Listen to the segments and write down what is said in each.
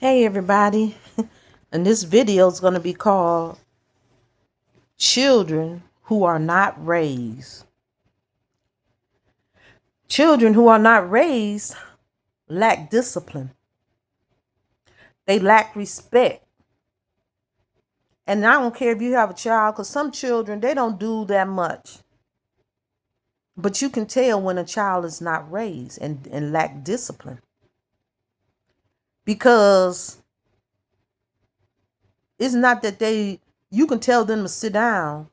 Hey everybody, and this video is going to be called Children Who Are Not Raised. Children who are not raised lack discipline. They lack respect. And I don't care if you have a child, because some children, they don't do that much. But you can tell when a child is not raised and lack discipline. Because it's not that you can tell them to sit down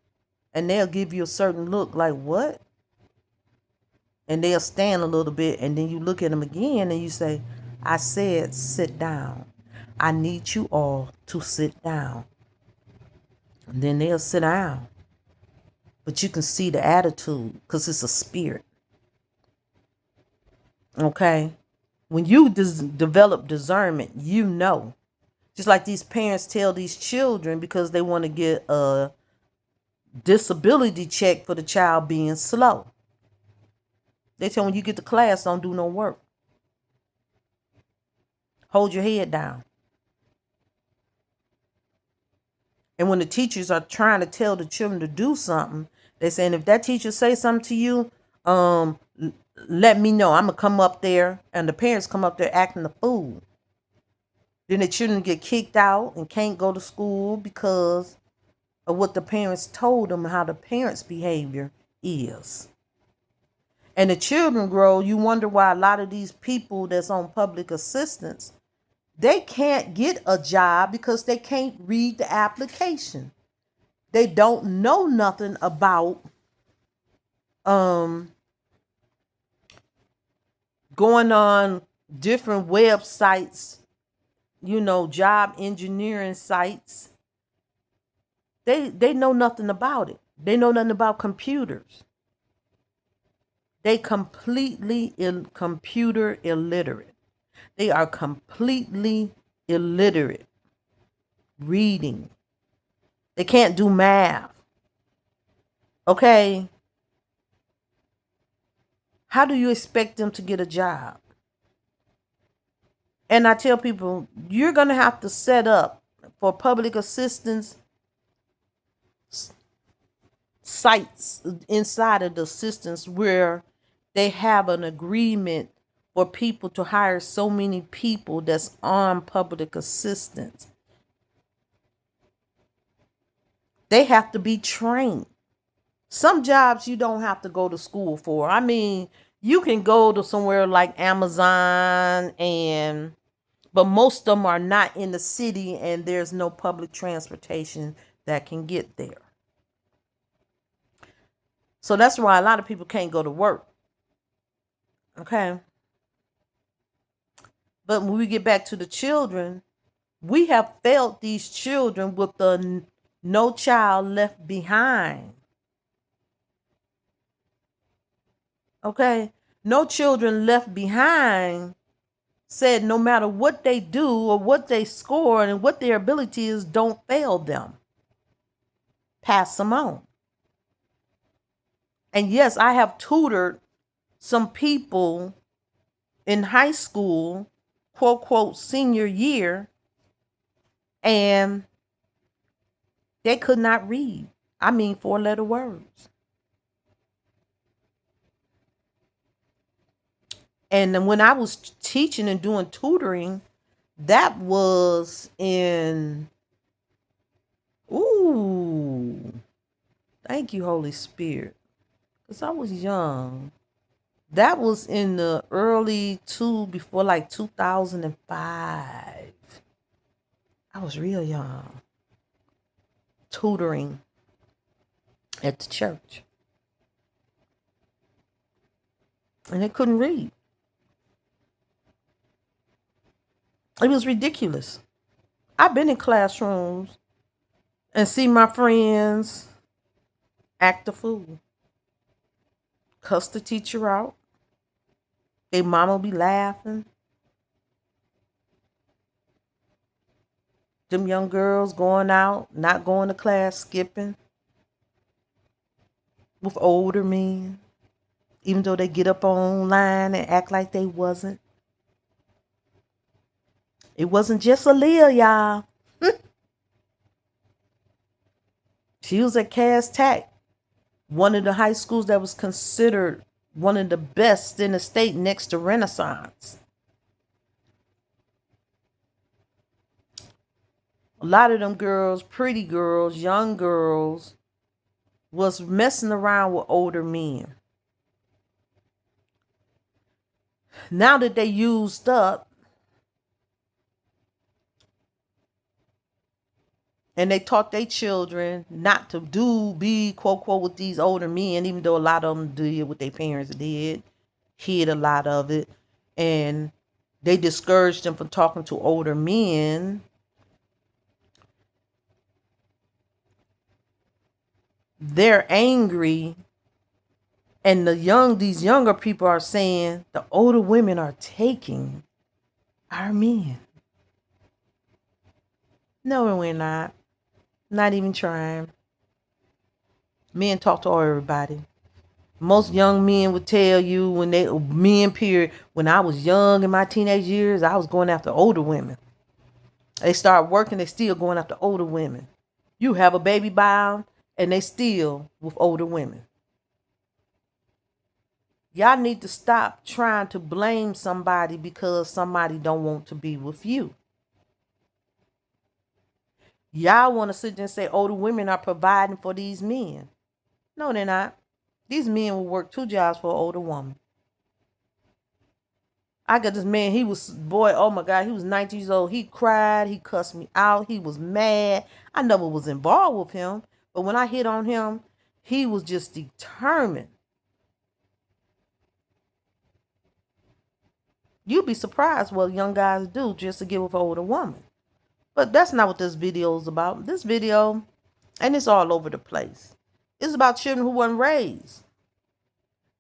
and they'll give you a certain look like, what? And they'll stand a little bit, and then you look at them again and you say, I said sit down. I need you all to sit down. And then they'll sit down. But you can see the attitude because it's a spirit. Okay? When you develop discernment, you know. Just like these parents tell these children because they want to get a disability check for the child being slow. They tell when you get to class, don't do no work. Hold your head down. And when the teachers are trying to tell the children to do something, they're saying, if that teacher say something to you, let me know. I'm going to come up there. And the parents come up there acting a fool. Then the children get kicked out and can't go to school because of what the parents told them, how the parents' behavior is. And the children grow. You wonder why a lot of these people that's on public assistance, they can't get a job because they can't read the application. They don't know nothing about going on different websites, job engineering sites. They know nothing about it. They know nothing about computers. They completely computer illiterate. They are completely illiterate reading. They can't do math. Okay? How do you expect them to get a job? And I tell people, you're going to have to set up for public assistance sites inside of the assistance where they have an agreement for people to hire so many people that's on public assistance. They have to be trained. Some jobs you don't have to go to school for. I mean, you can go to somewhere like Amazon, but most of them are not in the city and there's no public transportation that can get there. So that's why a lot of people can't go to work. Okay. But when we get back to the children, we have failed these children with the No Child Left Behind. Okay. No Children Left Behind said no matter what they do or what they score and what their ability is, don't fail them. Pass them on. And yes, I have tutored some people in high school, quote, quote, senior year, and they could not read. I mean, 4-letter words. And when I was teaching and doing tutoring, that was in, thank you, Holy Spirit, because I was young. That was in the before like 2005. I was real young. Tutoring at the church. And they couldn't read. It was ridiculous. I've been in classrooms and see my friends act a fool. Cuss the teacher out. Their mama be laughing. Them young girls going out, not going to class, skipping with older men, even though they get up online and act like they wasn't. It wasn't just Aaliyah, y'all. She was at Cass Tech, one of the high schools that was considered one of the best in the state next to Renaissance. A lot of them girls, pretty girls, young girls, was messing around with older men. Now that they used up and they taught their children not to be quote quote with these older men, even though a lot of them did what their parents did, hid a lot of it, and they discouraged them from talking to older men. They're angry, and these younger people are saying the older women are taking our men. No, we're not. Not even trying. Men talk to everybody. Most young men would tell you men period, when I was young in my teenage years, I was going after older women. They start working, they still going after older women. You have a baby bound, and they still with older women. Y'all need to stop trying to blame somebody because somebody don't want to be with you. Y'all want to sit there and say older women are providing for these men. No, they're not. These men will work 2 jobs for an older woman. I got this man, oh my God, he was 19 years old. He cried, he cussed me out, he was mad. I never was involved with him, but when I hit on him, he was just determined. You'd be surprised what young guys do just to get with an older woman. But that's not what this video is about. This video, and it's all over the place, it's about children who weren't raised.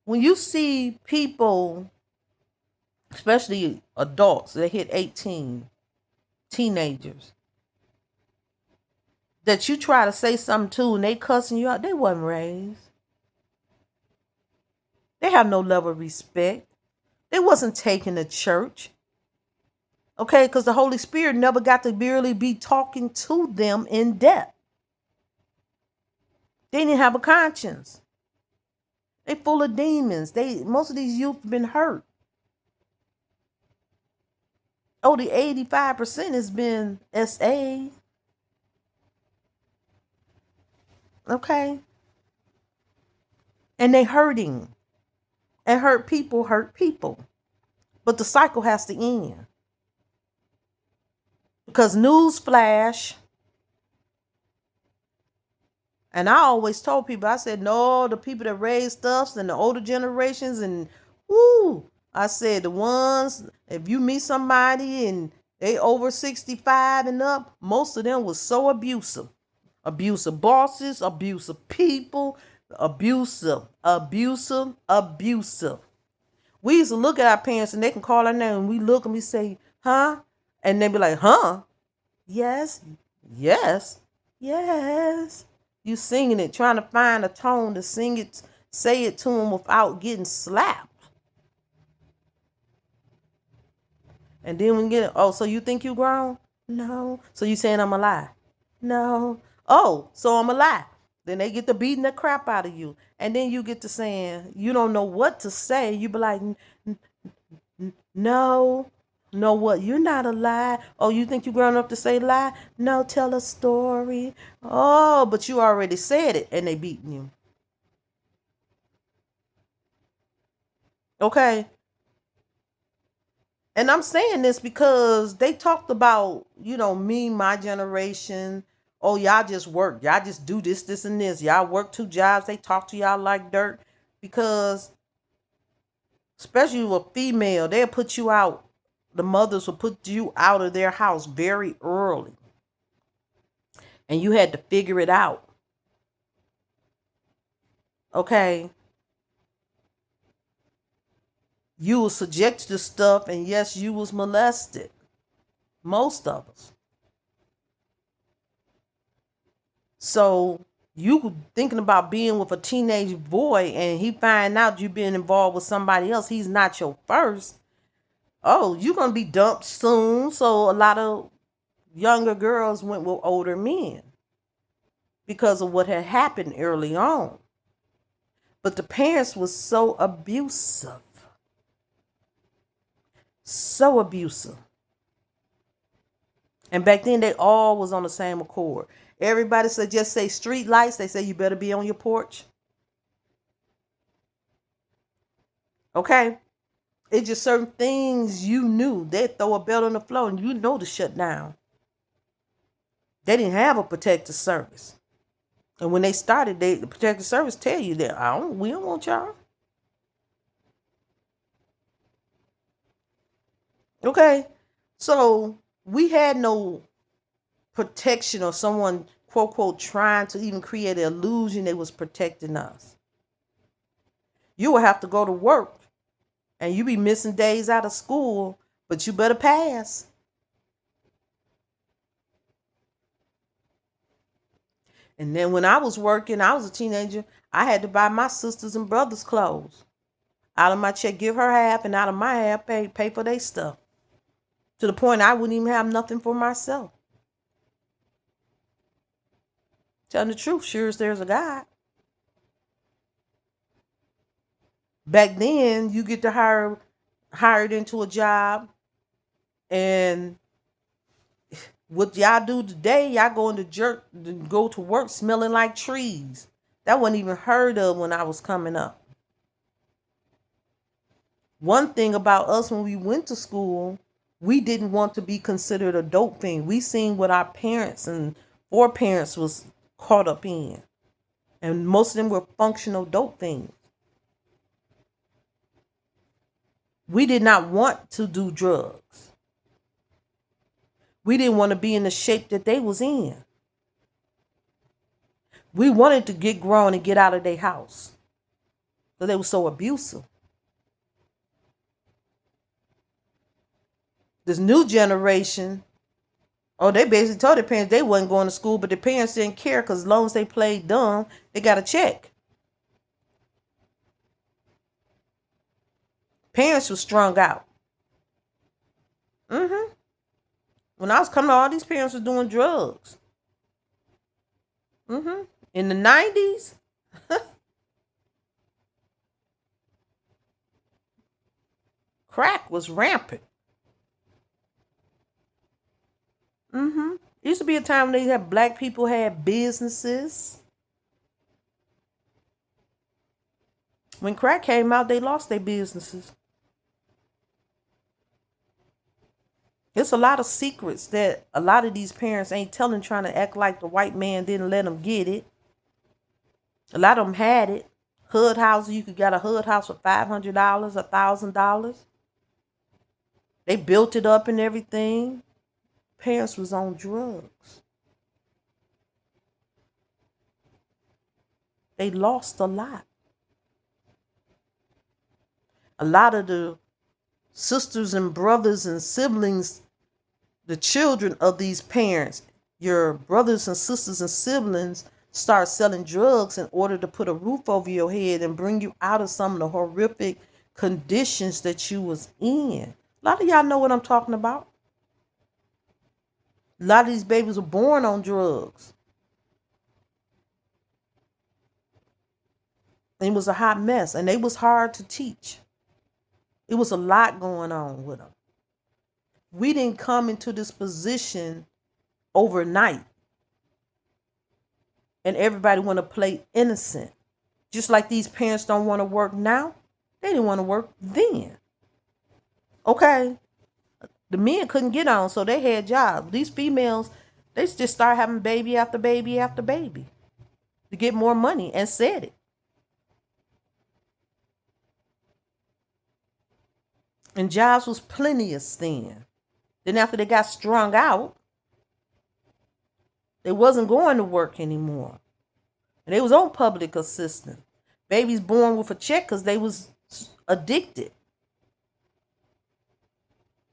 When you see people, especially adults that hit 18, teenagers, that you try to say something to and they cussing you out, they wasn't raised. They have no level of respect. They wasn't taken to church. Okay, because the Holy Spirit never got to really be talking to them in depth. They didn't have a conscience. They full of demons. Most of these youth have been hurt. Oh, the 85% has been SA. Okay. And they hurting. And hurt people. But the cycle has to end. Because newsflash, and I always told people, I said, no, the people that raised us and the older generations, and I said the ones, if you meet somebody and they over 65 and up, most of them was so abusive. Abusive bosses, abusive people, abusive. We used to look at our parents and they can call our name and we look and we say, huh? And they be like, huh? Yes. You singing it, trying to find a tone to sing it, say it to them without getting slapped. And then we get, oh, so you think you grown? No. So you saying I'm a lie? No. Oh, so I'm a lie. Then they get to beating the crap out of you. And then you get to saying, you don't know what to say. You be like, no. No, what? You're not a lie. Oh, you think you grown up to say lie? No, tell a story. Oh, but you already said it and they beating you. Okay. And I'm saying this because they talked about, me, my generation. Oh, y'all just work. Y'all just do this, and this. Y'all work 2 jobs. They talk to y'all like dirt because, especially with female, they'll put you out. The mothers will put you out of their house very early. And you had to figure it out. Okay. You were subjected to stuff, and yes, you was molested. Most of us. So you thinking about being with a teenage boy and he find out you been involved with somebody else, he's not your first. Oh, you're going to be dumped soon. So a lot of younger girls went with older men because of what had happened early on. But the parents was so abusive. So abusive. And back then they all was on the same accord. Everybody said just say street lights. They say you better be on your porch. Okay? It's just certain things you knew. They'd throw a belt on the floor and you know to shut down. They didn't have a protective service. And when they started, the protective service tell you that we don't want y'all. Okay? So we had no protection or someone, quote, quote, trying to even create an illusion they was protecting us. You will have to go to work and you be missing days out of school, but you better pass. And then when I was working, I was a teenager, I had to buy my sisters and brothers clothes. Out of my check, give her half, and out of my half, pay for their stuff. To the point I wouldn't even have nothing for myself. Telling the truth, sure as there's a God. Back then, you get to hired into a job, and what y'all do today, y'all go to work smelling like trees. That wasn't even heard of when I was coming up. One thing about us when we went to school, we didn't want to be considered a dope fiend. We seen what our parents and foreparents was caught up in. And most of them were functional dope fiends. We did not want to do drugs. We didn't want to be in the shape that they was in. We wanted to get grown and get out of their house. But they were so abusive. This new generation, they basically told their parents they wasn't going to school, but their parents didn't care because as long as they played dumb, they got a check. Parents were strung out. When I was coming, all these parents were doing drugs. In the 90s, crack was rampant. It used to be a time when they had black people had businesses. When crack came out, they lost their businesses. There's a lot of secrets that a lot of these parents ain't telling, trying to act like the white man didn't let them get it. A lot of them had it. Hood houses, you could get a hood house for $500, $1,000. They built it up and everything. Parents was on drugs. They lost a lot. A lot of the sisters and brothers and siblings, the children of these parents, your brothers and sisters and siblings, start selling drugs in order to put a roof over your head and bring you out of some of the horrific conditions that you was in. A lot of y'all know what I'm talking about. A lot of these babies were born on drugs. It was a hot mess, and they was hard to teach. It was a lot going on with them. We didn't come into this position overnight. And everybody want to play innocent. Just like these parents don't want to work now, they didn't want to work then. Okay? The men couldn't get on, so they had jobs. These females, they just start having baby after baby after baby to get more money and said it. And jobs was plenteous then. Then after they got strung out, they wasn't going to work anymore. And they was on public assistance. Babies born with a check because they was addicted.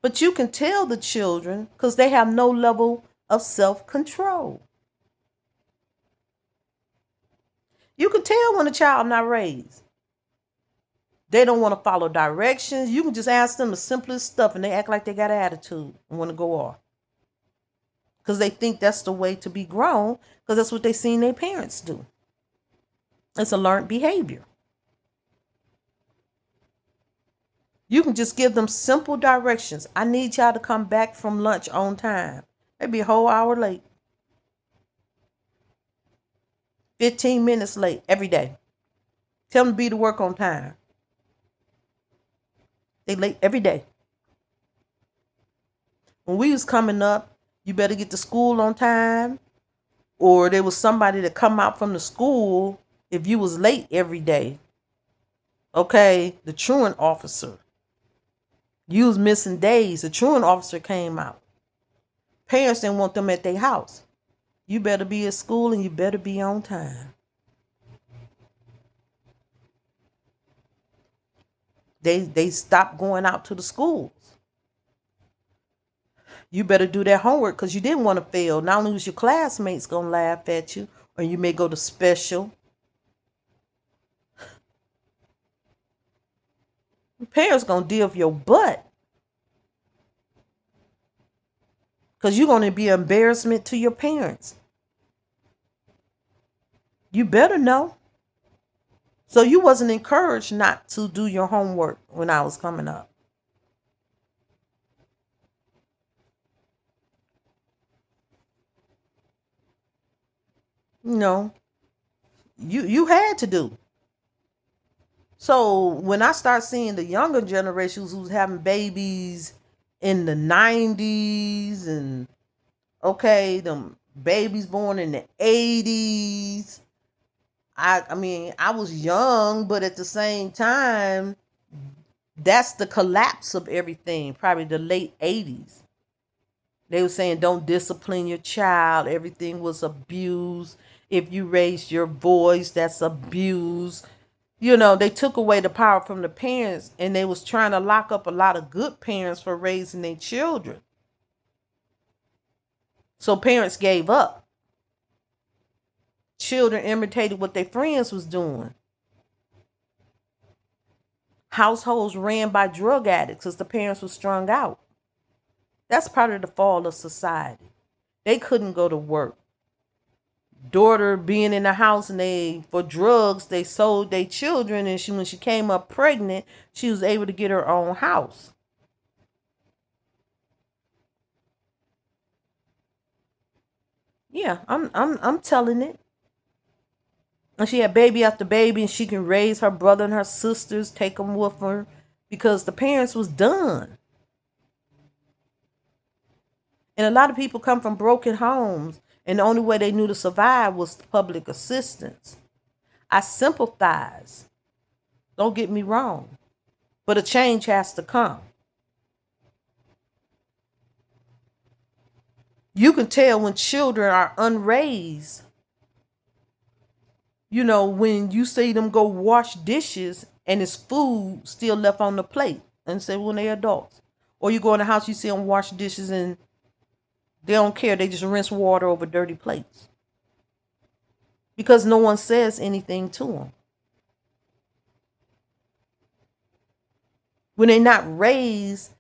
But you can tell the children because they have no level of self-control. You can tell when a child not raised. They don't want to follow directions. You can just ask them the simplest stuff and they act like they got an attitude and want to go off. Because they think that's the way to be grown, because that's what they seen their parents do. It's a learned behavior. You can just give them simple directions. I need y'all to come back from lunch on time. Maybe a whole hour late. 15 minutes late every day. Tell them to be to work on time. They late every day. When we was coming up, you better get to school on time. Or there was somebody to come out from the school if you was late every day. Okay, the truant officer. You was missing days. The truant officer came out. Parents didn't want them at their house. You better be at school and you better be on time. They stopped going out to the schools. You better do that homework because you didn't want to fail. Not only was your classmates going to laugh at you, or you may go to special. Parents going to deal with your butt. Because you're going to be an embarrassment to your parents. You better know. So you wasn't encouraged not to do your homework when I was coming up. You know, you had to do. So when I start seeing the younger generations who's having babies in the 90s and okay, them babies born in the 80s. I mean, I was young, but at the same time, that's the collapse of everything, probably the late 80s. They were saying don't discipline your child. Everything was abused. If you raised your voice, that's abuse. You know, they took away the power from the parents and they was trying to lock up a lot of good parents for raising their children. So parents gave up. Children imitated what their friends was doing. Households ran by drug addicts because the parents were strung out. That's part of the fall of society. They couldn't go to work. Daughter being in the house and for drugs, they sold their children, and when she came up pregnant, she was able to get her own house. Yeah, I'm telling it. And she had baby after baby, and she can raise her brother and her sisters, take them with her, because the parents was done. And a lot of people come from broken homes, and the only way they knew to survive was public assistance. I sympathize. Don't get me wrong. But a change has to come. You can tell when children are unraised. You know, when you see them go wash dishes and it's food still left on the plate, and say when they're adults. Or you go in the house, you see them wash dishes and they don't care. They just rinse water over dirty plates. Because no one says anything to them. When they're not raised,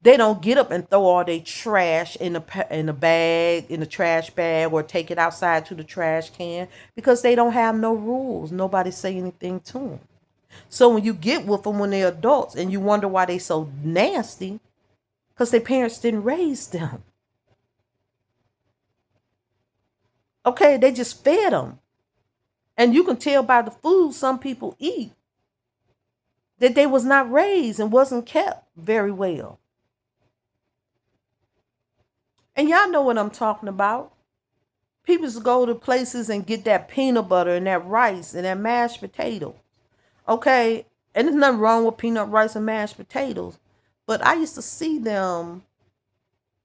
they don't get up and throw all their trash in the trash bag, or take it outside to the trash can, because they don't have no rules. Nobody say anything to them. So when you get with them when they're adults and you wonder why they so nasty, because their parents didn't raise them. Okay, they just fed them. And you can tell by the food some people eat that they was not raised and wasn't kept very well. And y'all know what I'm talking about. People just go to places and get that peanut butter and that rice and that mashed potato. Okay, and there's nothing wrong with peanut rice and mashed potatoes. But I used to see them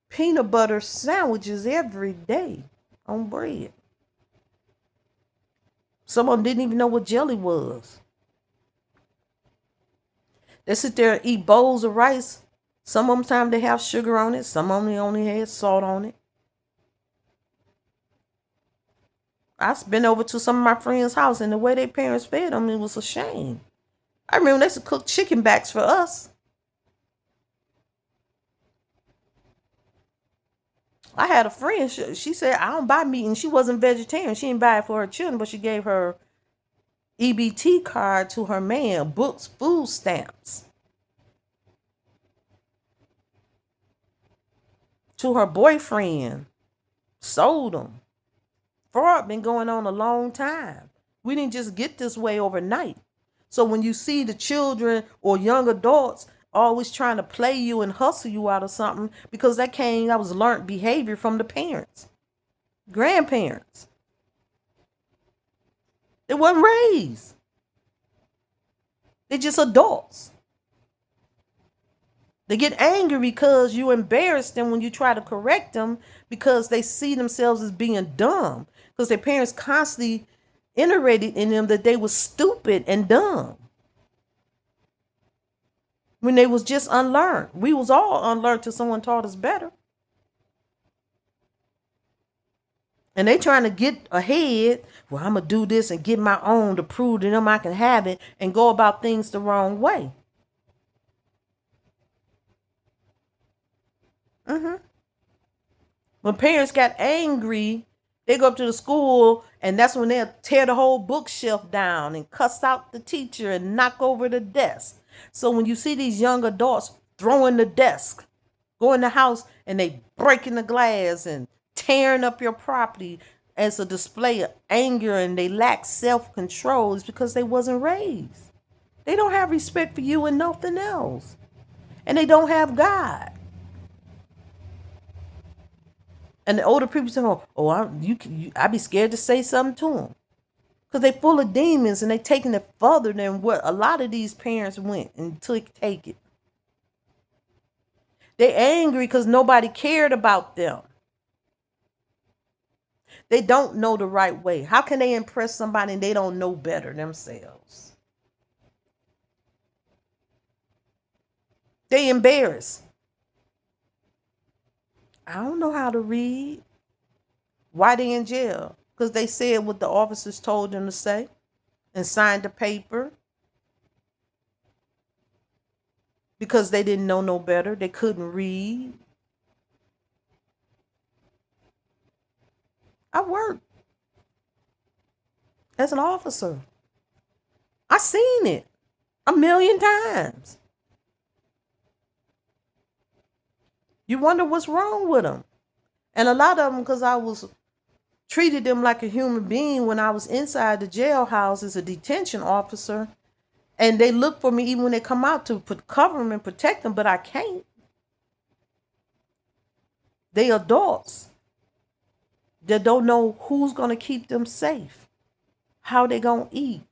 peanut butter sandwiches every day on bread. Some of them didn't even know what jelly was. They sit there and eat bowls of rice. Some of them time they have sugar on it. Some of them only had salt on it. I've been over to some of my friends' house, and the way their parents fed them, it was a shame. I remember they used to cook chicken backs for us. I had a friend, she said, I don't buy meat, and she wasn't vegetarian. She didn't buy it for her children, but she gave her EBT card to her man, books, food stamps, to her boyfriend, sold them. Fraud been going on a long time. We didn't just get this way overnight. So when you see the children or young adults always trying to play you and hustle you out of something, because that was learned behavior from the parents, grandparents. They weren't raised. They're just adults. They get angry because you embarrass them when you try to correct them, because they see themselves as being dumb, because their parents constantly iterated in them that they were stupid and dumb when they was just unlearned. We was all unlearned till someone taught us better. And they trying to get ahead. Well, I'm going to do this and get my own to prove to them I can have it, and go about things the wrong way. When parents got angry, they go up to the school, and that's when they'll tear the whole bookshelf down and cuss out the teacher and knock over the desk. So when you see these young adults throwing the desk, go in the house and they breaking the glass and tearing up your property as a display of anger, and they lack self-control, is because they wasn't raised. They don't have respect for you and nothing else. And they don't have God. And the older people say, I be scared to say something to them, because they full of demons, and they taking it further than what a lot of these parents went and take it. They angry because nobody cared about them. They don't know the right way. How can they impress somebody and they don't know better themselves? They embarrassed. I don't know how to read. Why they in jail? Because they said what the officers told them to say and signed the paper. Because they didn't know no better. They couldn't read. I worked as an officer. I seen it 1,000,000 times. You wonder what's wrong with them. And a lot of them, because I was treated them like a human being when I was inside the jailhouse as a detention officer. And they look for me even when they come out to cover them and protect them, but I can't. They adults that don't know who's going to keep them safe, how they going to eat,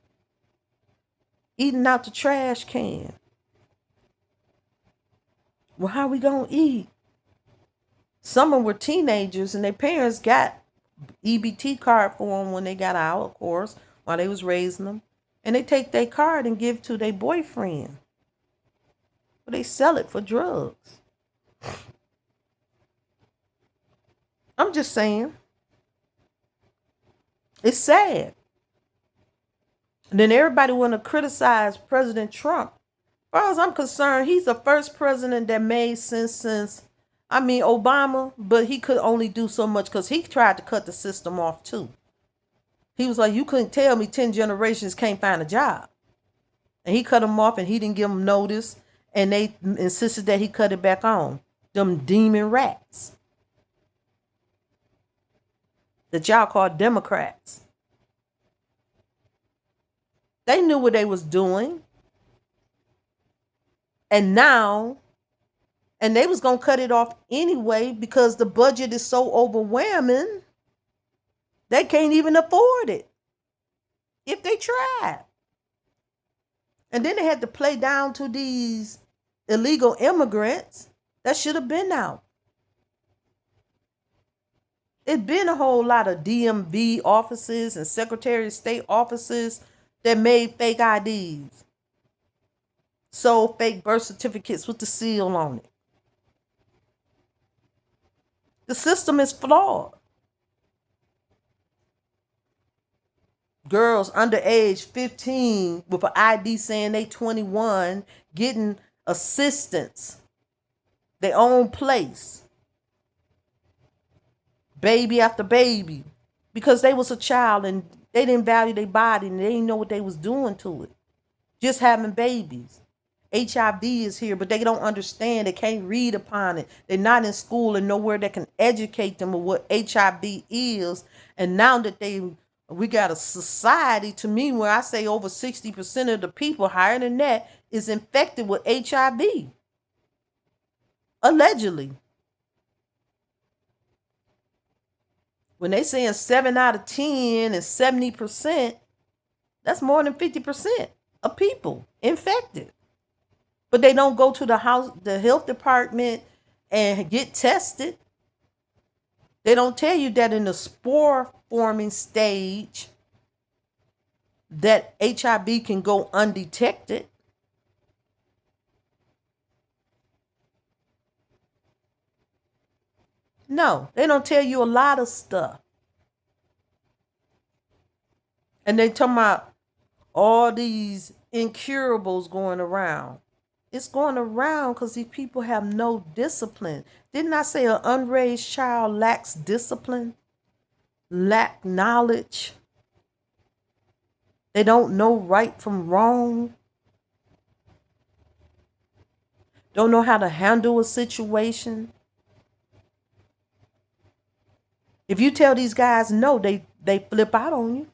eating out the trash can. Well, how we going to eat? Some of them were teenagers, and their parents got EBT card for them when they got out, of course, while they was raising them. And they take their card and give to their boyfriend. But they sell it for drugs. I'm just saying. It's sad. And then everybody want to criticize President Trump. As far as I'm concerned, he's the first president that made sense since Obama, but he could only do so much because he tried to cut the system off too. He was like, you couldn't tell me 10 generations can't find a job. And he cut them off, and he didn't give them notice, and they insisted that he cut it back on. Them demon rats that y'all call Democrats. They knew what they was doing. And now, and they was going to cut it off anyway because the budget is so overwhelming, they can't even afford it if they tried. And then they had to play down to these illegal immigrants that should have been out. It's been a whole lot of DMV offices and Secretary of State offices that made fake IDs, sold fake birth certificates with the seal on it. The system is flawed. girls under age 15 with an ID saying they 21 getting assistance, their own place, baby after baby, because they was a child and they didn't value their body and they didn't know what they was doing to it. Just having babies. HIV is here, but they don't understand. They can't read upon it. They're not in school and nowhere that can educate them of what HIV is. And now that we got a society, to me, where I say over 60% of the people, higher than that, is infected with HIV. Allegedly. When they saying 7 out of 10 and 70%, that's more than 50% of people infected. But they don't go to the health department and get tested. They don't tell you that in the spore forming stage that HIV can go undetected. No, they don't tell you a lot of stuff. And they talking about all these incurables going around. It's going around because these people have no discipline. Didn't I say an unraised child lacks discipline, lack knowledge? They don't know right from wrong. Don't know how to handle a situation. If you tell these guys no, they flip out on you.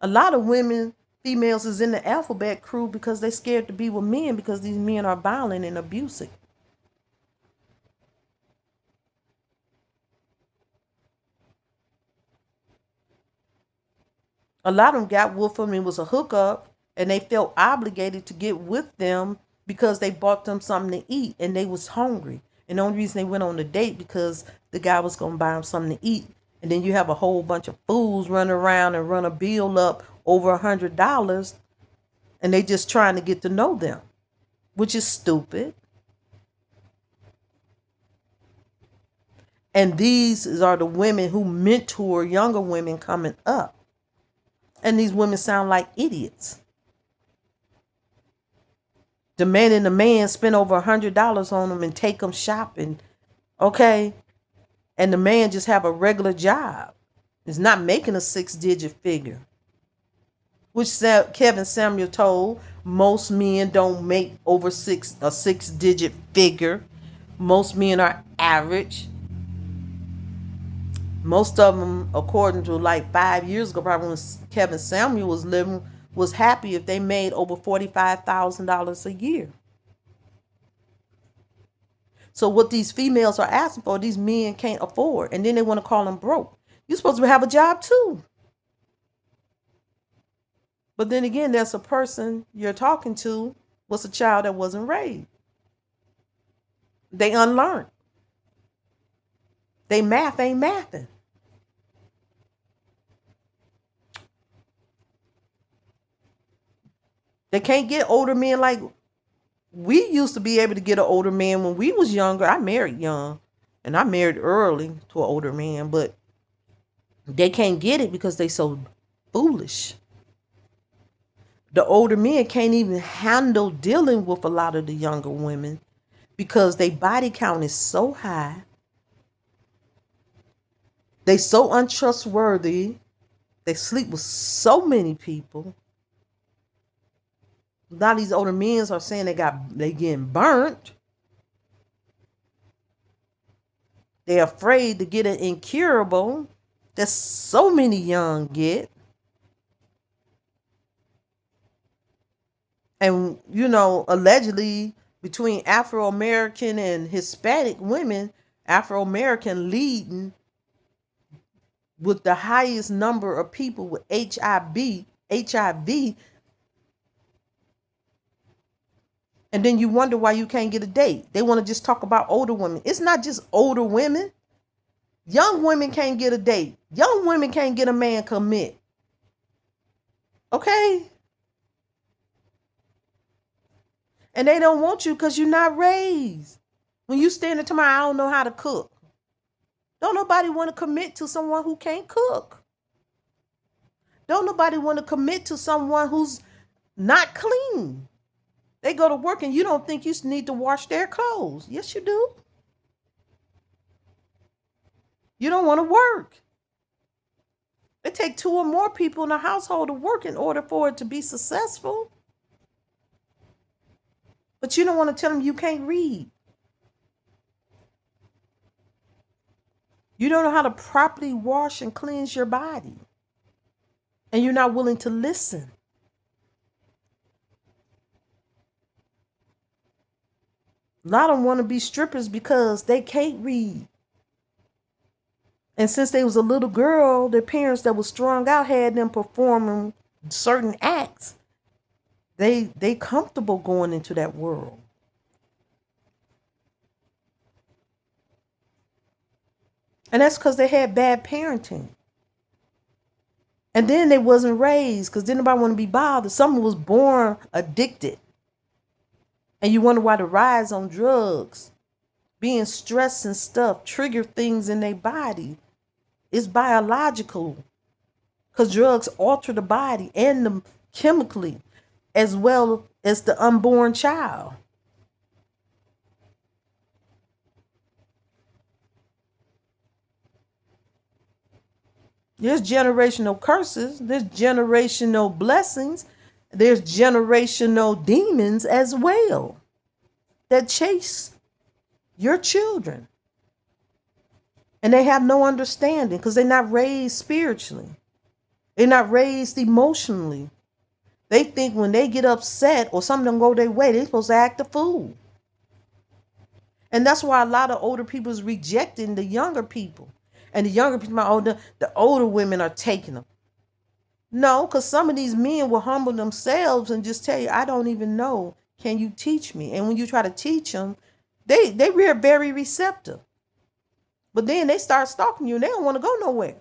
A lot of females is in the alphabet crew because they're scared to be with men because these men are violent and abusive. A lot of them got with them and it was a hookup and they felt obligated to get with them because they bought them something to eat and they was hungry. And the only reason they went on the date because the guy was going to buy them something to eat. And then you have a whole bunch of fools running around and run a bill up over $100 and they just trying to get to know them, which is stupid. And these are the women who mentor younger women coming up. And these women sound like idiots. Demanding the man spend over $100 on them and take them shopping. Okay. And the man just have a regular job. Is not making a 6-digit figure. Which Kevin Samuel told most men don't make over a 6-digit figure. Most men are average. Most of them, according to like 5 years ago, probably when Kevin Samuel was living, was happy if they made over $45,000 a year. So what these females are asking for, these men can't afford. And then they want to call them broke. You're supposed to have a job too. But then again, there's a person you're talking to was a child that wasn't raised. They unlearned. They math ain't mathing. They can't get older men like we used to be able to get an older man when we was younger. I married young and I married early to an older man, but they can't get it because they so foolish. The older men can't even handle dealing with a lot of the younger women because their body count is so high. They so untrustworthy. They sleep with so many people. A lot of these older men are saying they getting burnt. They're afraid to get an incurable that so many young get. And, allegedly between Afro-American and Hispanic women, Afro-American leading with the highest number of people with HIV. And then you wonder why you can't get a date. They want to just talk about older women. It's not just older women. Young women can't get a date. Young women can't get a man commit. Okay? And they don't want you because you're not raised. When you stand there tomorrow, I don't know how to cook. Don't nobody want to commit to someone who can't cook. Don't nobody want to commit to someone who's not clean. They go to work and you don't think you need to wash their clothes. Yes, you do. You don't want to work. It takes 2 or more people in a household to work in order for it to be successful. But you don't want to tell them you can't read. You don't know how to properly wash and cleanse your body. And you're not willing to listen. A lot of them want to be strippers because they can't read. And since they was a little girl, their parents that was strung out had them performing certain acts. They comfortable going into that world. And that's because they had bad parenting. And then they wasn't raised because didn't nobody want to be bothered. Someone was born addicted. And you wonder why the rise on drugs, being stressed and stuff, trigger things in their body. It's biological. Because drugs alter the body and them chemically as well as the unborn child. There's generational curses. There's generational blessings. There's generational demons as well that chase your children. And they have no understanding because they're not raised spiritually. They're not raised emotionally. They think when they get upset or something don't go their way, they're supposed to act a fool. And that's why a lot of older people is rejecting the younger people. And the younger people, the older women are taking them. No, because some of these men will humble themselves and just tell you, I don't even know. Can you teach me? And when you try to teach them, they are very receptive. But then they start stalking you and they don't want to go nowhere.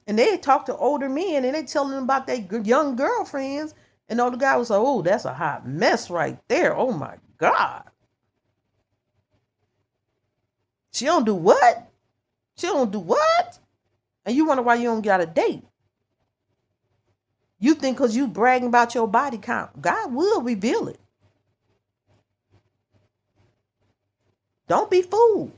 And they talk to older men and they tell them about their young girlfriends. And the older guy was like, oh, that's a hot mess right there. Oh my God. She don't do what? She don't do what? And you wonder why you don't get a date. You think because you bragging about your body count, God will reveal it. Don't be fooled.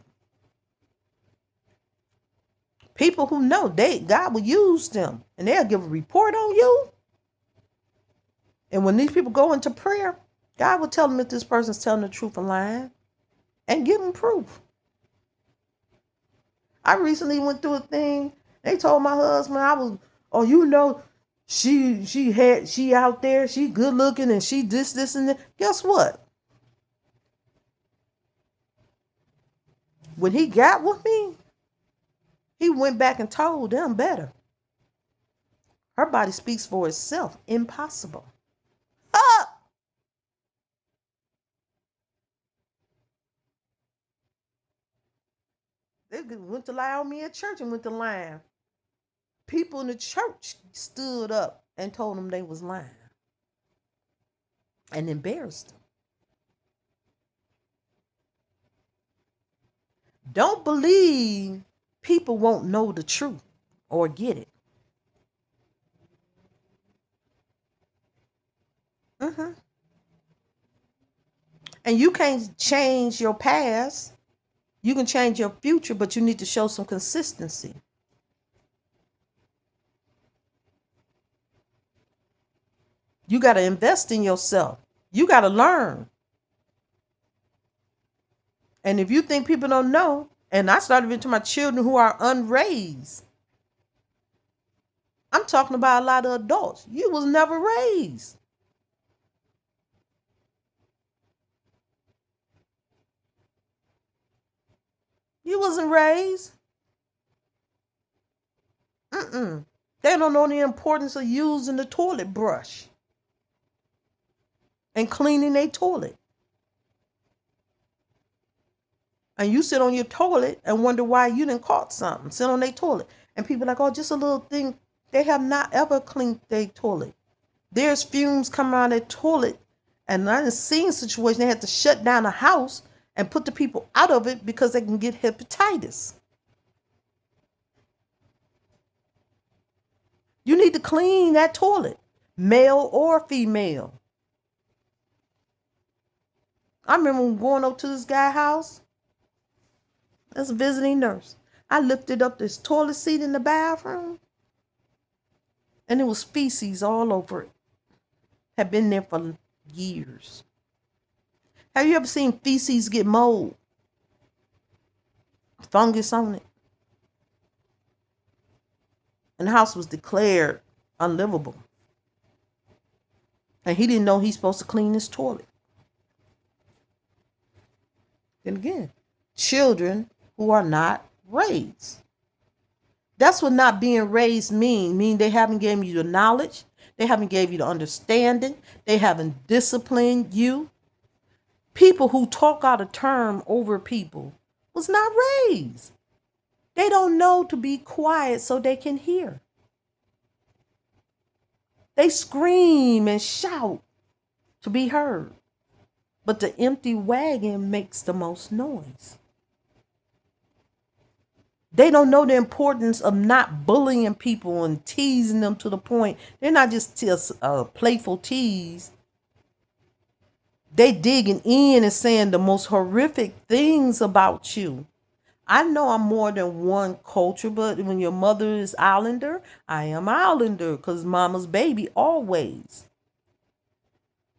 People who know, God will use them and they'll give a report on you. And when these people go into prayer, God will tell them if this person's telling the truth or lying and give them proof. I recently went through a thing. They told my husband, she out there, she good looking and she this and that. Guess what? When he got with me, he went back and told them better. Her body speaks for itself. Impossible. Ah! They went to lie on me at church and went to lying. People in the church stood up and told them they was lying and embarrassed them. Don't believe people won't know the truth or get it. And you can't change your past. You can change your future, but you need to show some consistency. You got to invest in yourself. You got to learn. And if you think people don't know, and I started into my children who are unraised, I'm talking about a lot of adults. You was never raised. You wasn't raised. They don't know the importance of using the toilet brush and cleaning a toilet. And you sit on your toilet and wonder why you didn't caught something. Sit on their toilet. And people are like, oh, just a little thing. They have not ever cleaned their toilet. There's fumes coming out of their toilet. And I've seen situations they had to shut down a house and put the people out of it because they can get hepatitis. You need to clean that toilet, male or female. I remember going up to this guy's house as a visiting nurse. I lifted up this toilet seat in the bathroom, and there was feces all over it. Had been there for years. Have you ever seen feces get mold? Fungus on it. And the house was declared unlivable. And he didn't know he's supposed to clean his toilet. And again, children who are not raised. That's what not being raised mean they haven't given you the knowledge, they haven't gave you the understanding, they haven't disciplined you. People who talk out of term over people was not raised. They don't know to be quiet so they can hear. They scream and shout to be heard. But the empty wagon makes the most noise. They don't know the importance of not bullying people and teasing them to the point. They're not just playful tease. They digging in and saying the most horrific things about you. I know I'm more than one culture, but when your mother is Islander, I am Islander because mama's baby always.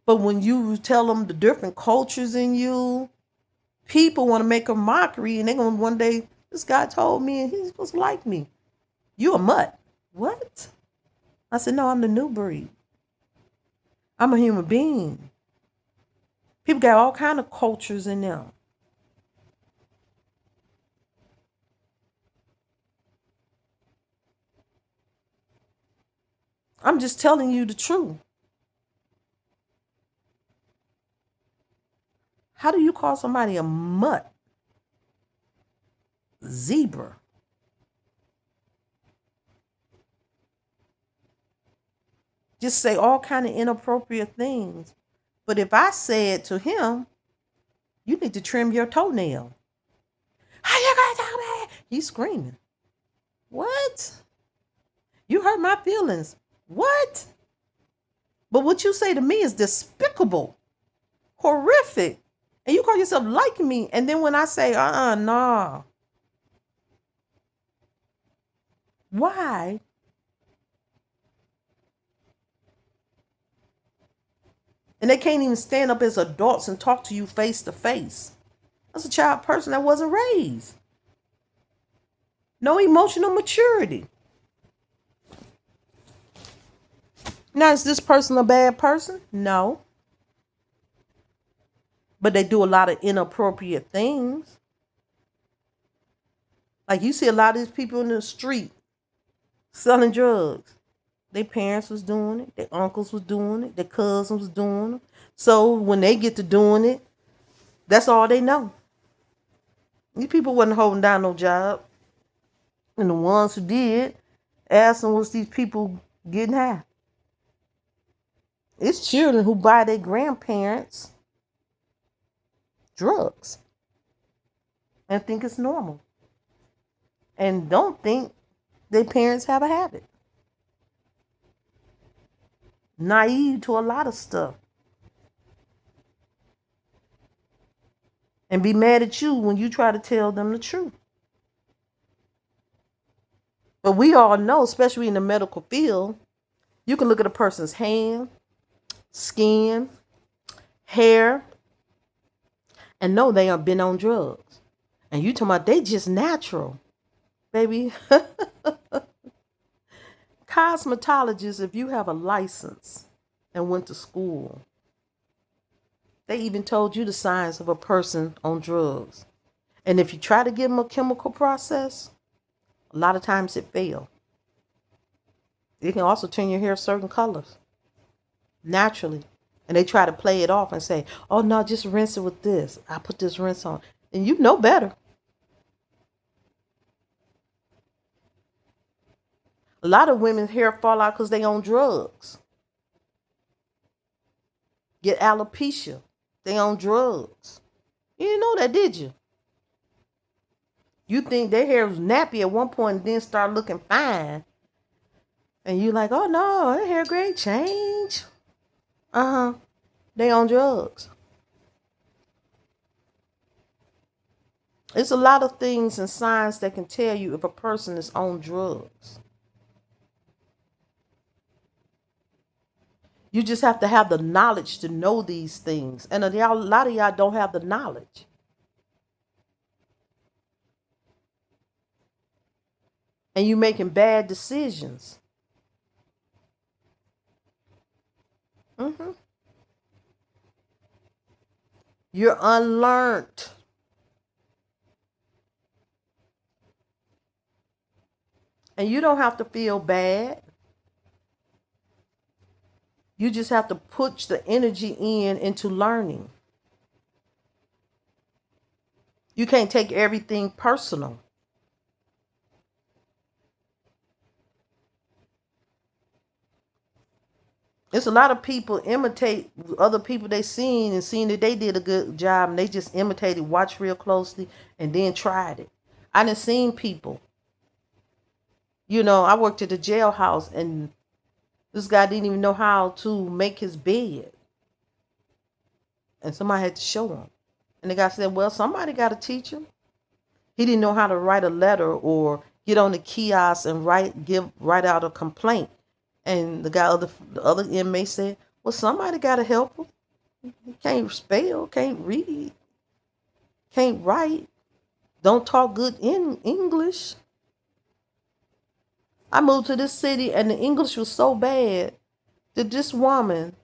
But when you tell them the different cultures in you, people want to make a mockery, and they're going to one day, this guy told me and he's supposed to like me. You a mutt. What? I said, no, I'm the new breed. I'm a human being. People got all kind of cultures in them. I'm just telling you the truth. How do you call somebody a mutt? Zebra. Just say all kind of inappropriate things. But if I said to him, you need to trim your toenail. How you gonna tell me? He's screaming. What? You hurt my feelings. What? But what you say to me is despicable, horrific. And you call yourself like me. And then when I say, nah. Why? And they can't even stand up as adults and talk to you face to face. That's a child person that wasn't raised. No emotional maturity. Now, is this person a bad person? No. But they do a lot of inappropriate things. Like you see a lot of these people in the street selling drugs. Their parents was doing it. Their uncles was doing it. Their cousins was doing it. So when they get to doing it, that's all they know. These people wasn't holding down no job. And the ones who did, asked them, was these people getting high? It's children who buy their grandparents drugs and think it's normal. And don't think their parents have a habit. Naive to a lot of stuff. And be mad at you when you try to tell them the truth. But we all know, especially in the medical field, you can look at a person's hand, skin, hair, and know they have been on drugs. And you talking about they just natural. Baby. Cosmetologists, if you have a license and went to school, they even told you the signs of a person on drugs. And if you try to give them a chemical process, a lot of times it fails. It can also turn your hair certain colors naturally. And they try to play it off and say, oh no, just rinse it with this. I put this rinse on. And you know better. A lot of women's hair fall out because they on drugs. Get alopecia. They on drugs. You didn't know that, did you? You think their hair was nappy at one point and then start looking fine. And you like, oh no, their hair grade change. Uh-huh. They on drugs. It's a lot of things in science that can tell you if a person is on drugs. You just have to have the knowledge to know these things. And a lot of y'all don't have the knowledge. And you making bad decisions. Hmm. You're unlearned. And you don't have to feel bad. You just have to put the energy into learning. You can't take everything personal. It's a lot of people imitate other people they seen and seen that they did a good job and they just imitated, watched real closely, and then tried it. I done seen people. I worked at the jailhouse and this guy didn't even know how to make his bed. And somebody had to show him. And the guy said, well, somebody got to teach him. He didn't know how to write a letter or get on the kiosk and write out a complaint. And the other inmate said, well, somebody got to help him. He can't spell, can't read, can't write, don't talk good in English. I moved to this city and the English was so bad that this woman,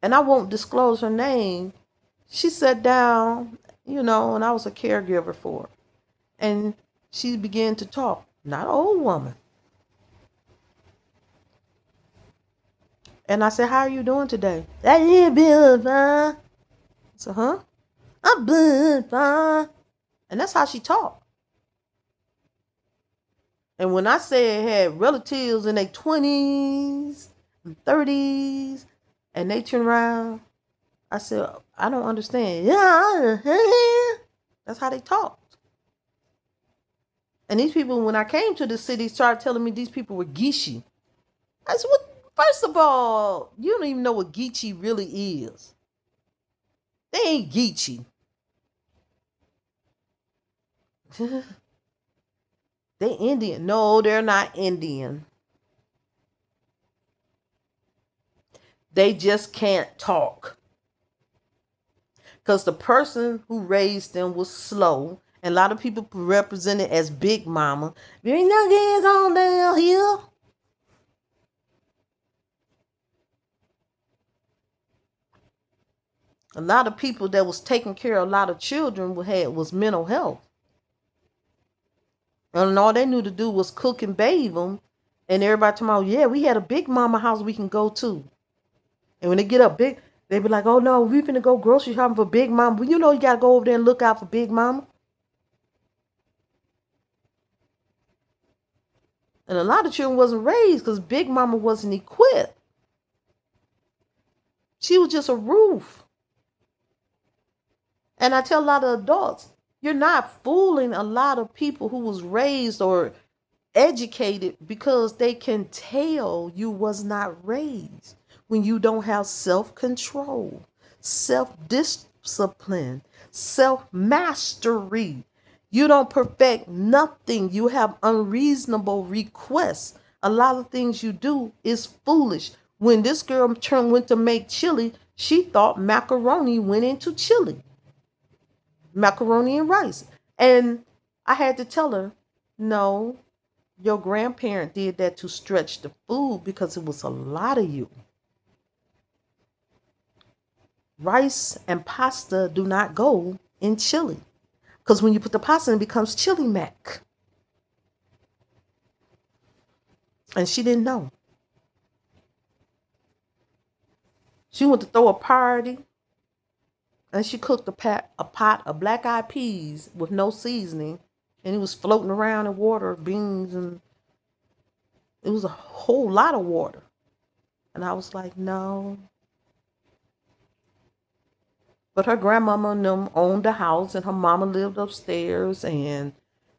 and I won't disclose her name, she sat down, and I was a caregiver for her. And she began to talk. Not an old woman. And I said, how are you doing today? That you been fine. I said, huh? I'm been fine. And that's how she talked. And when I say it had relatives in their 20s and 30s, and they turn around, I said, I don't understand. Yeah, that's how they talked. And these people, when I came to the city, started telling me these people were Geechee. I said, what? First of all, you don't even know what Geechee really is. They ain't Geechee. They Indian. No, they're not Indian. They just can't talk. Because the person who raised them was slow. And a lot of people represent it as Big Mama. There ain't no kids on down here. A lot of people that was taking care of a lot of children was mental health. And all they knew to do was cook and bathe them. And everybody tomorrow, yeah, we had a Big Mama house we can go to. And when they get up big, they be like, oh no, we finna go grocery shopping for Big Mama. Well, you gotta go over there and look out for Big Mama. And a lot of children wasn't raised because Big Mama wasn't equipped. She was just a roof. And I tell a lot of adults, you're not fooling a lot of people who was raised or educated because they can tell you was not raised when you don't have self-control, self-discipline, self-mastery. You don't perfect nothing. You have unreasonable requests. A lot of things you do is foolish. When this girl went to make chili, she thought macaroni went into chili. Macaroni and rice. And I had to tell her, no, your grandparent did that to stretch the food because it was a lot of you. Rice and pasta do not go in chili. Because when you put the pasta in, it becomes chili mac. And she didn't know. She went to throw a party and she cooked a pot of black eyed peas with no seasoning. And it was floating around in water, beans, and it was a whole lot of water. And I was like, no. But her grandmama and them owned the house, and her mama lived upstairs, and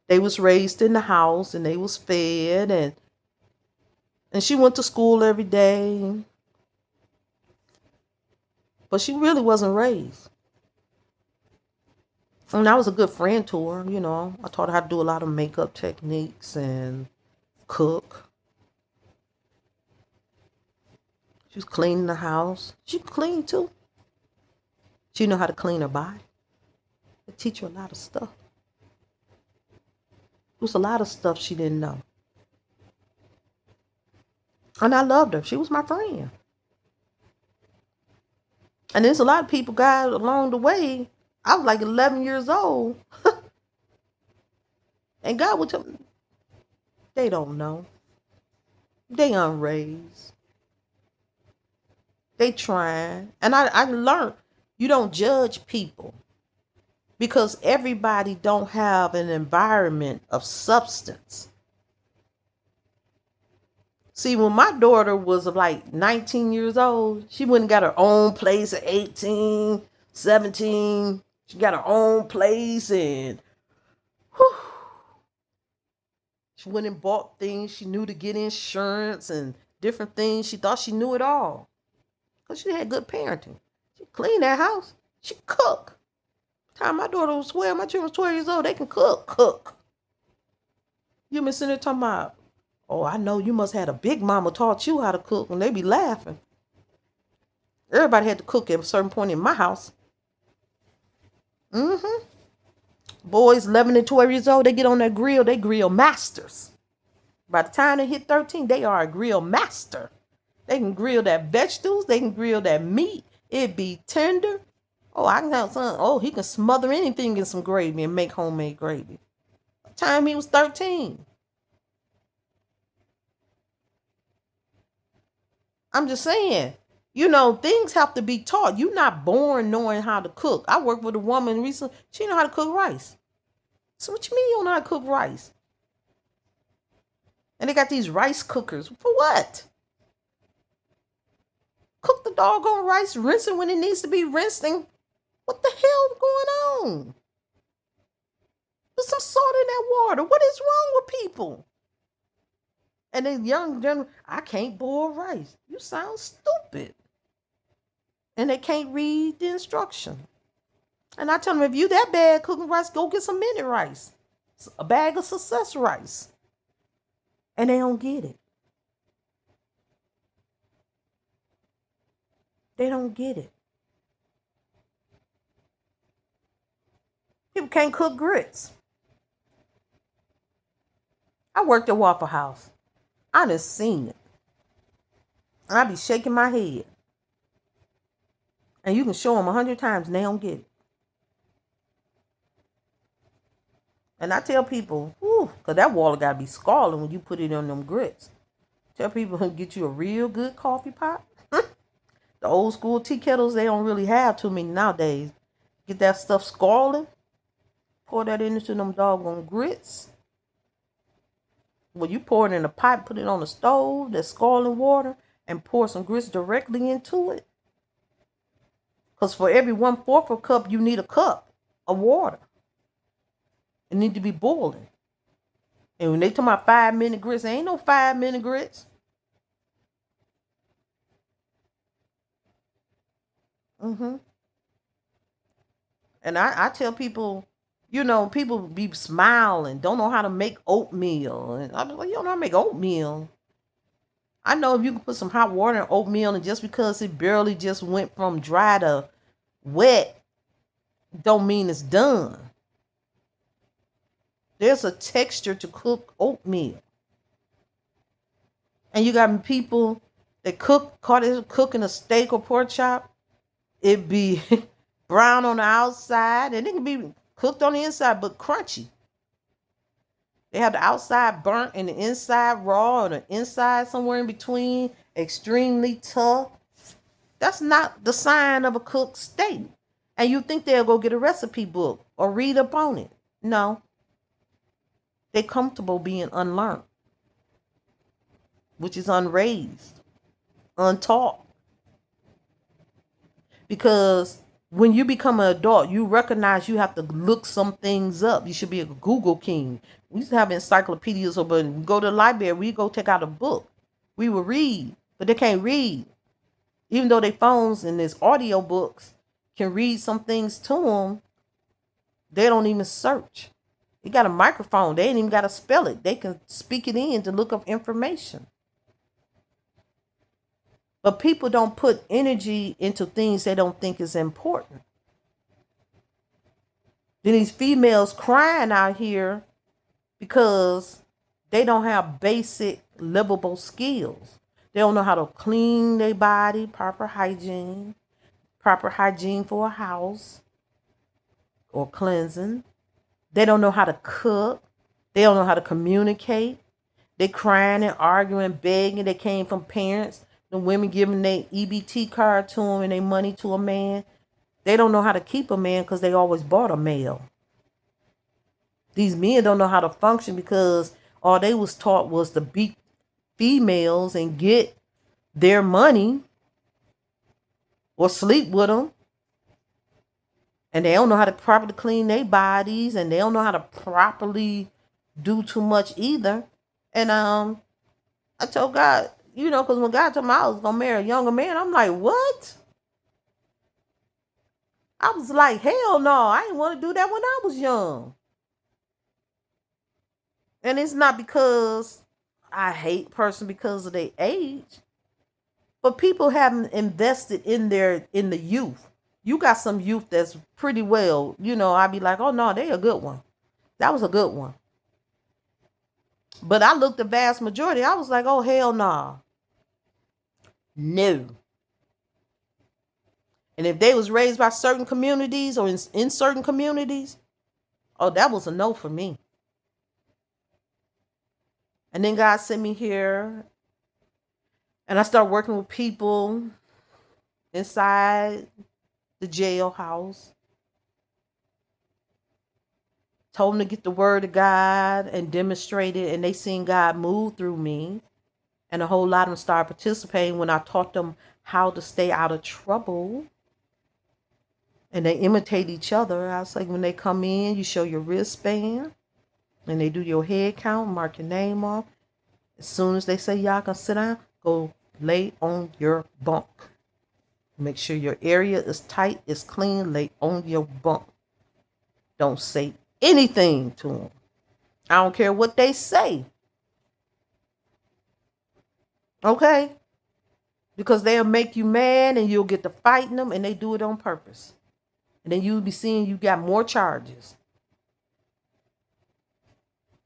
they was raised in the house, and they was fed, and she went to school every day. But she really wasn't raised. And I was a good friend to her, you know. I taught her how to do a lot of makeup techniques and cook. She was cleaning the house. She could clean too. She knew how to clean her body. They teach her a lot of stuff. There was a lot of stuff she didn't know. And I loved her. She was my friend. And there's a lot of people, guys, along the way. I was like 11 years old. And God would tell me, they don't know. They unraised. They trying. And I learned, you don't judge people because everybody don't have an environment of substance. See, when my daughter was like 19 years old, she went and got her own place at 18, 17. She got her own place, and whew, she went and bought things she knew to get insurance and different things. She thought she knew it all because she had good parenting. She cleaned that house. She cooked. Time my daughter was 12, my children was 12 years old, they can cook. You been sitting there talking about, oh, I know you must have had a big mama taught you how to cook, and they be laughing. Everybody had to cook at a certain point in my house. Boys 11 and 12 years old, they get on that grill, they grill masters. By the time they hit 13, they are a grill master. They can grill that vegetables, they can grill that meat. It be tender. Oh, I can have son. Oh, he can smother anything in some gravy and make homemade gravy. By the time he was 13. I'm just saying, you know, things have to be taught. You're not born knowing how to cook. I worked with a woman recently. She know how to cook rice. So what you mean you don't know how to cook rice? And they got these rice cookers. For what? Cook the doggone rice, rinse it when it needs to be rinsed. What the hell is going on? Put some salt in that water. What is wrong with people? And then young general, I can't boil rice. You sound stupid. And they can't read the instruction. And I tell them, if you that bad cooking rice, go get some minute rice. A bag of success rice. And they don't get it. They don't get it. People can't cook grits. I worked at Waffle House. I done seen it. And I be shaking my head. And you can show them 100 times and they don't get it. And I tell people, because that water got to be scalding when you put it on them grits. Tell people to get you a real good coffee pot. The old school tea kettles, they don't really have too many nowadays. Get that stuff scalding. Pour that into them doggone grits. When you pour it in a pot, put it on the stove, that scalding water, and pour some grits directly into it. Because for every 1/4 of a cup, you need a cup of water. It need to be boiling. And when they talk about 5-minute grits, there ain't no 5-minute grits. And I tell people, you know, people be smiling, don't know how to make oatmeal. And I'm like, you don't know how to make oatmeal. I know if you can put some hot water in oatmeal, and just because it barely just went from dry to wet, don't mean it's done. There's a texture to cook oatmeal. And you got people that cooking a steak or pork chop. It be brown on the outside, and it can be cooked on the inside, but crunchy. They have the outside burnt and the inside raw, or the inside somewhere in between, extremely tough. That's not the sign of a cooked steak. And you think they'll go get a recipe book or read up on it. No. They're comfortable being unlearned, which is unraised, untaught. Because When you become an adult, you recognize you have to look some things up. You should be a Google king. We used to have encyclopedias, but we go to the library, we go take out a book. We will read, but they can't read. Even though their phones and there's audio books can read some things to them, they don't even search. They got a microphone. They ain't even got to spell it. They can speak it in to look up information. But people don't put energy into things they don't think is important. Then these females crying out here because they don't have basic livable skills. They don't know how to clean their body, proper hygiene for a house or cleansing. They don't know how to cook. They don't know how to communicate. They crying and arguing, begging. They came from parents, the women giving their EBT card to them and their money to a man. They don't know how to keep a man because they always bought a male. These men don't know how to function because all they was taught was to beat females and get their money or sleep with them. And they don't know how to properly clean their bodies, and they don't know how to properly do too much either. And I told God, because when God told me I was going to marry a younger man, I'm like, what? I was like, hell no, I didn't want to do that when I was young. And it's not because I hate person because of their age, but people haven't invested in the youth. You got some youth that's pretty well, I'd be like, oh no, they a good one. That was a good one. But I looked the vast majority, I was like, oh hell no. No. And if they was raised by certain communities or in certain communities, oh, that was a no for me. And then God sent me here, and I started working with people inside the jailhouse. Told them to get the word of God and demonstrate it, and they seen God move through me. And a whole lot of them started participating when I taught them how to stay out of trouble. And they imitate each other. I was like, when they come in, you show your wristband, and they do your head count, mark your name off. As soon as they say y'all can sit down, go lay on your bunk. Make sure your area is tight, is clean, lay on your bunk. Don't say anything to them. I don't care what they say. Okay? Because they'll make you mad and you'll get to fighting them, and they do it on purpose. And then you'll be seeing you got more charges.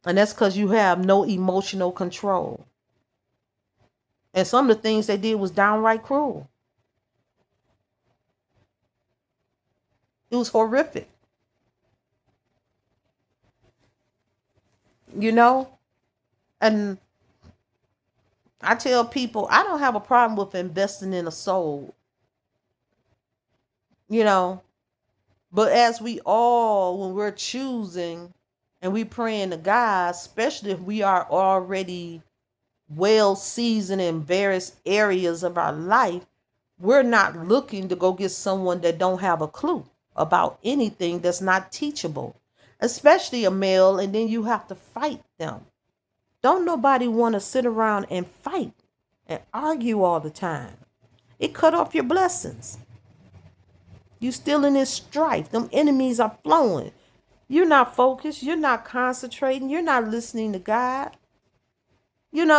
And that's because you have no emotional control. And some of the things they did was downright cruel. It was horrific. And I tell people, I don't have a problem with investing in a soul. But as we all, when we're choosing and we praying to God, especially if we are already well seasoned in various areas of our life, we're not looking to go get someone that don't have a clue about anything, that's not teachable, especially a male, and then you have to fight them. Don't nobody want to sit around and fight and argue all the time. It cut off your blessings. You still in this strife. Them enemies are flowing. You're not focused. You're not concentrating. You're not listening to God. And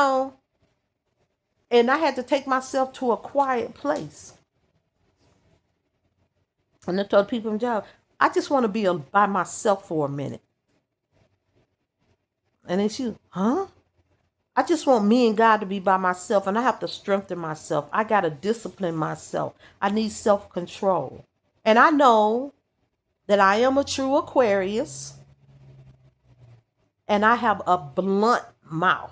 I had to take myself to a quiet place. And I told people in job, I just want to be by myself for a minute. And then she, huh? I just want me and God to be by myself, and I have to strengthen myself. I got to discipline myself. I need self-control. And I know that I am a true Aquarius, and I have a blunt mouth.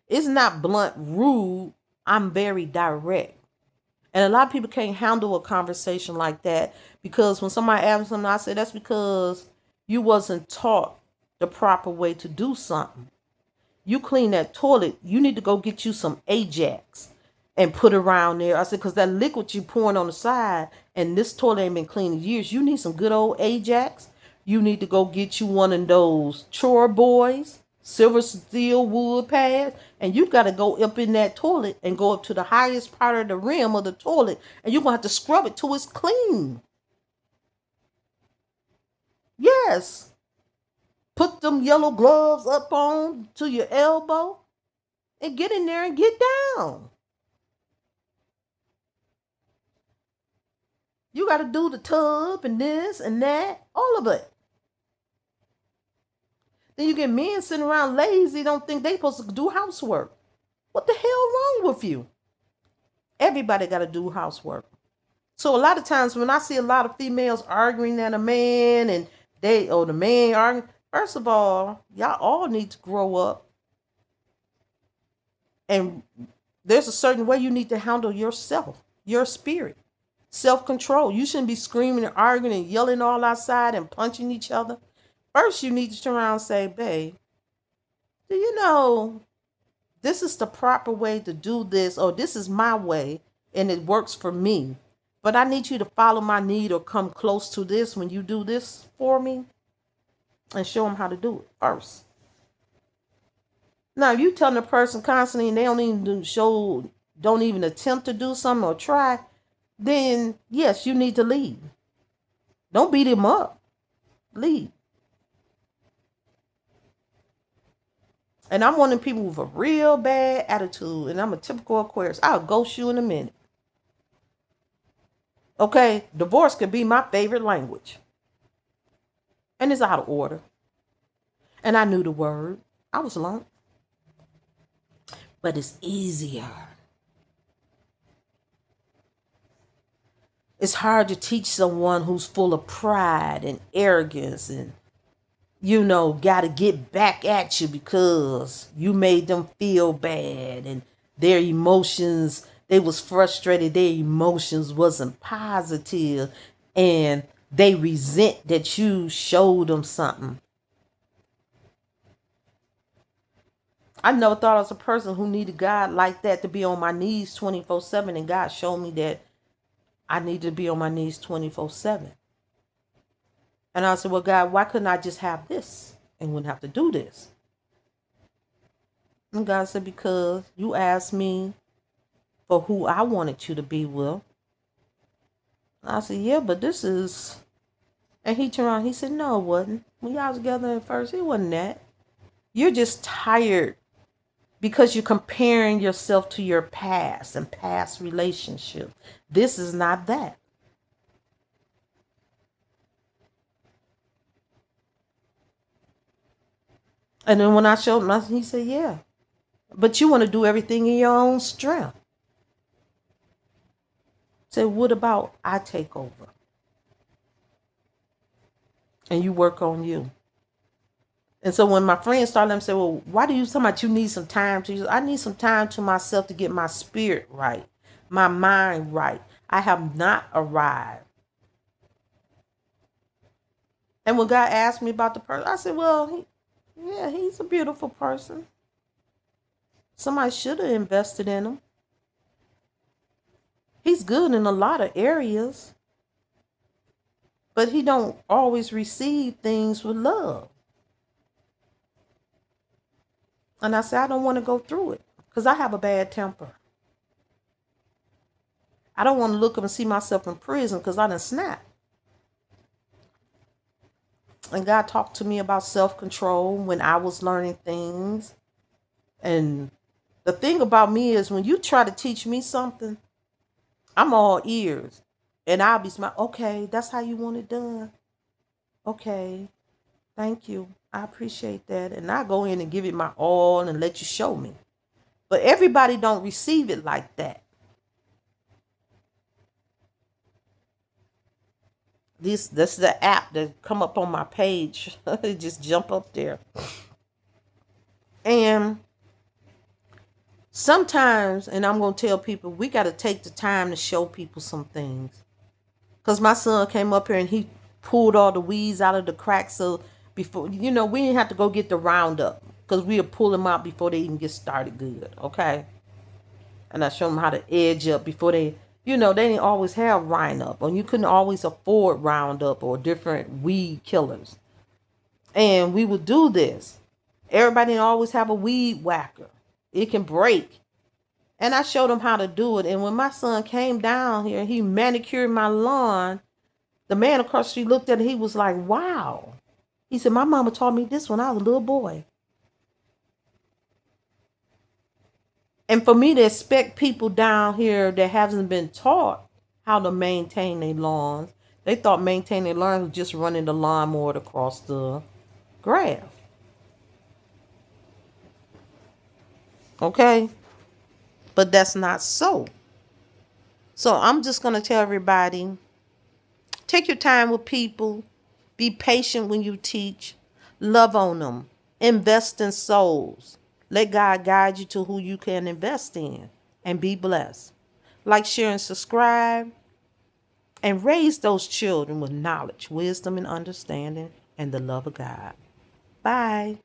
It's not blunt, rude. I'm very direct. And a lot of people can't handle a conversation like that, because when somebody asks something, I say, that's because you wasn't taught the proper way to do something. You clean that toilet, you need to go get you some Ajax. and put around there. I said, because that liquid you pouring on the side, and this toilet ain't been cleaned in years. You need some good old Ajax. You need to go get you one of those Chore Boys, silver steel wood pads, and you got to go up in that toilet and go up to the highest part of the rim of the toilet, and you're going to have to scrub it till it's clean. Yes. Put them yellow gloves up on to your elbow and get in there and get down. You got to do the tub and this and that, all of it. Then you get men sitting around lazy, don't think they supposed to do housework. What the hell wrong with you? Everybody got to do housework. So a lot of times when I see a lot of females arguing at a man and the man arguing, first of all, y'all all need to grow up. And there's a certain way you need to handle yourself, your spirit. Self-control. You shouldn't be screaming and arguing and yelling all outside and punching each other. First, you need to turn around and say, babe, do you know this is the proper way to do this, or this is my way and it works for me. But I need you to follow my need or come close to this when you do this for me, and show them how to do it first. Now, if you telling a person constantly and they don't even attempt to do something or try, then yes, you need to leave. Don't beat him up. Leave. And I'm one of the people with a real bad attitude, and I'm a typical Aquarius. I'll ghost you in a minute. Okay, divorce could be my favorite language. And it's out of order. And I knew the word. I was learned. But it's easier. It's hard to teach someone who's full of pride and arrogance and, got to get back at you because you made them feel bad and their emotions, they was frustrated, their emotions wasn't positive, and they resent that you showed them something. I never thought I was a person who needed God like that, to be on my knees 24/7, and God showed me that I need to be on my knees 24/7. And I said, well, God, why couldn't I just have this and wouldn't have to do this? And God said, because you asked me for who I wanted you to be with. And I said, yeah, but this is... And he turned around, he said, no, it wasn't. When y'all was together at first, it wasn't that. You're just tired because you're comparing yourself to your past and past relationships. This is not that. And then when I showed him, he said, yeah, but you want to do everything in your own strength. I said, what about I take over? And you work on you. And so when my friends started, them say, well, why do you talk about you need some time to use? I need some time to myself to get my spirit right, my mind right. I have not arrived. And when God asked me about the person, I said, well, he's a beautiful person. Somebody should have invested in him. He's good in a lot of areas, but he don't always receive things with love. And I said, I don't want to go through it because I have a bad temper. I don't want to look up and see myself in prison because I done snapped. And God talked to me about self-control when I was learning things. And the thing about me is when you try to teach me something, I'm all ears. And I'll be smiling. Okay, that's how you want it done. Okay, thank you. I appreciate that. And I go in and give it my all and let you show me. But everybody don't receive it like that. This is the app that come up on my page. Just jump up there. And sometimes, and I'm going to tell people, we got to take the time to show people some things. Because my son came up here and he pulled all the weeds out of the cracks. So before, we didn't have to go get the Roundup because we'll pull them out before they even get started good. Okay. And I showed them how to edge up before they, they didn't always have Roundup, or you couldn't always afford Roundup or different weed killers. And we would do this. Everybody didn't always have a weed whacker. It can break. And I showed him how to do it. And when my son came down here, he manicured my lawn. The man across the street looked at it. He was like, wow. He said, my mama taught me this when I was a little boy. And for me to expect people down here that hasn't been taught how to maintain their lawns, they thought maintaining their lawns was just running the lawnmower across the grass. Okay? But that's not so. So I'm just going to tell everybody, take your time with people. Be patient when you teach. Love on them. Invest in souls. Let God guide you to who you can invest in. And be blessed. Like, share, and subscribe. And raise those children with knowledge, wisdom, and understanding, and the love of God. Bye.